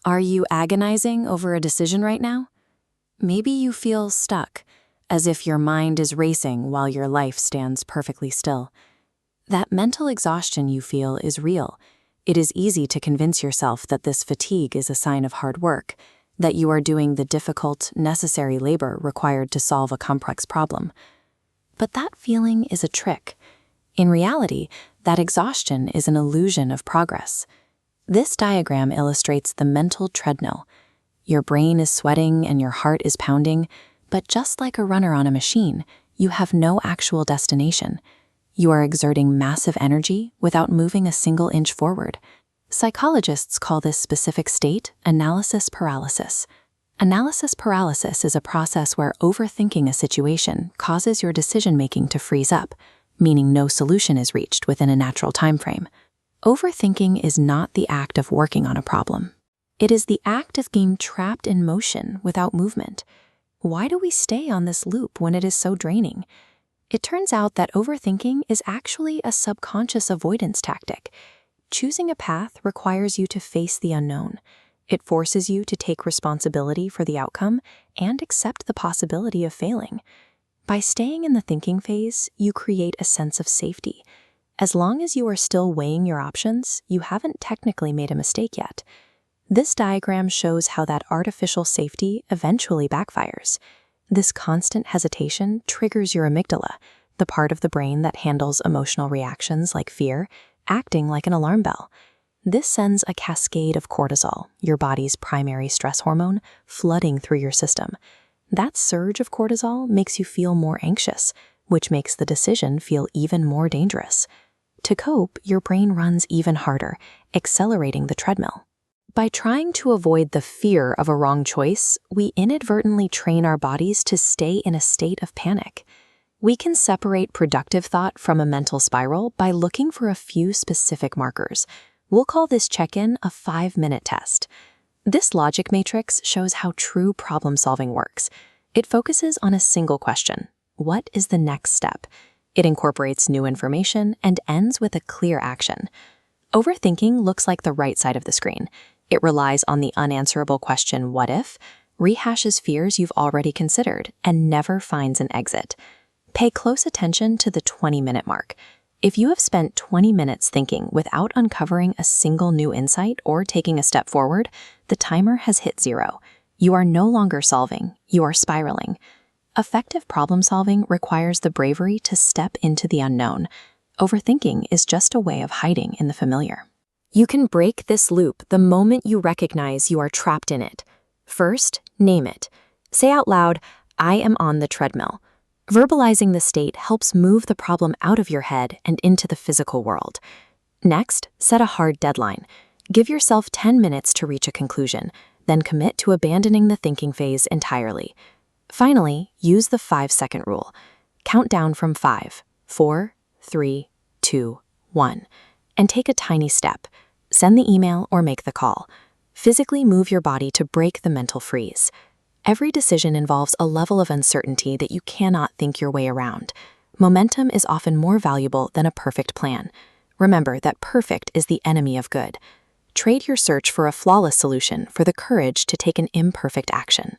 Are you agonizing over a decision right now? Maybe you feel stuck, as if your mind is racing while your life stands perfectly still. That mental exhaustion you feel is real. It is easy to convince yourself that this fatigue is a sign of hard work, that you are doing the difficult, necessary labor required to solve a complex problem. But that feeling is a trick. In reality, that exhaustion is an illusion of progress. This diagram illustrates the mental treadmill. Your brain is sweating and your heart is pounding, but just like a runner on a machine, you have no actual destination. You are exerting massive energy without moving a single inch forward. Psychologists call this specific state analysis paralysis. Analysis paralysis is a process where overthinking a situation causes your decision-making to freeze up, meaning no solution is reached within a natural time frame. Overthinking is not the act of working on a problem. It is the act of being trapped in motion without movement. Why do we stay on this loop when it is so draining? It turns out that overthinking is actually a subconscious avoidance tactic. Choosing a path requires you to face the unknown. It forces you to take responsibility for the outcome and accept the possibility of failing. By staying in the thinking phase, you create a sense of safety. As long as you are still weighing your options, you haven't technically made a mistake yet. This diagram shows how that artificial safety eventually backfires. This constant hesitation triggers your amygdala, the part of the brain that handles emotional reactions like fear, acting like an alarm bell. This sends a cascade of cortisol, your body's primary stress hormone, flooding through your system. That surge of cortisol makes you feel more anxious, which makes the decision feel even more dangerous. To cope, your brain runs even harder, accelerating the treadmill. By trying to avoid the fear of a wrong choice, we inadvertently train our bodies to stay in a state of panic. We can separate productive thought from a mental spiral by looking for a few specific markers. We'll call this check-in a 5-minute test. This logic matrix shows how true problem-solving works. It focuses on a single question: what is the next step? It incorporates new information and ends with a clear action. Overthinking looks like the right side of the screen. It relies on the unanswerable question, what if, rehashes fears you've already considered, and never finds an exit. Pay close attention to the 20-minute mark. If you have spent 20 minutes thinking without uncovering a single new insight or taking a step forward, the timer has hit 0. You are no longer solving, you are spiraling. Effective problem-solving requires the bravery to step into the unknown. Overthinking is just a way of hiding in the familiar. You can break this loop the moment you recognize you are trapped in it. First, name it. Say out loud, I am on the treadmill. Verbalizing the state helps move the problem out of your head and into the physical world. Next, set a hard deadline. Give yourself 10 minutes to reach a conclusion, then commit to abandoning the thinking phase entirely. Finally, use the 5-second rule. Count down from 5, 4, 3, 2, 1, and take a tiny step. Send the email or make the call. Physically move your body to break the mental freeze. Every decision involves a level of uncertainty that you cannot think your way around. Momentum is often more valuable than a perfect plan. Remember that perfect is the enemy of good. Trade your search for a flawless solution for the courage to take an imperfect action.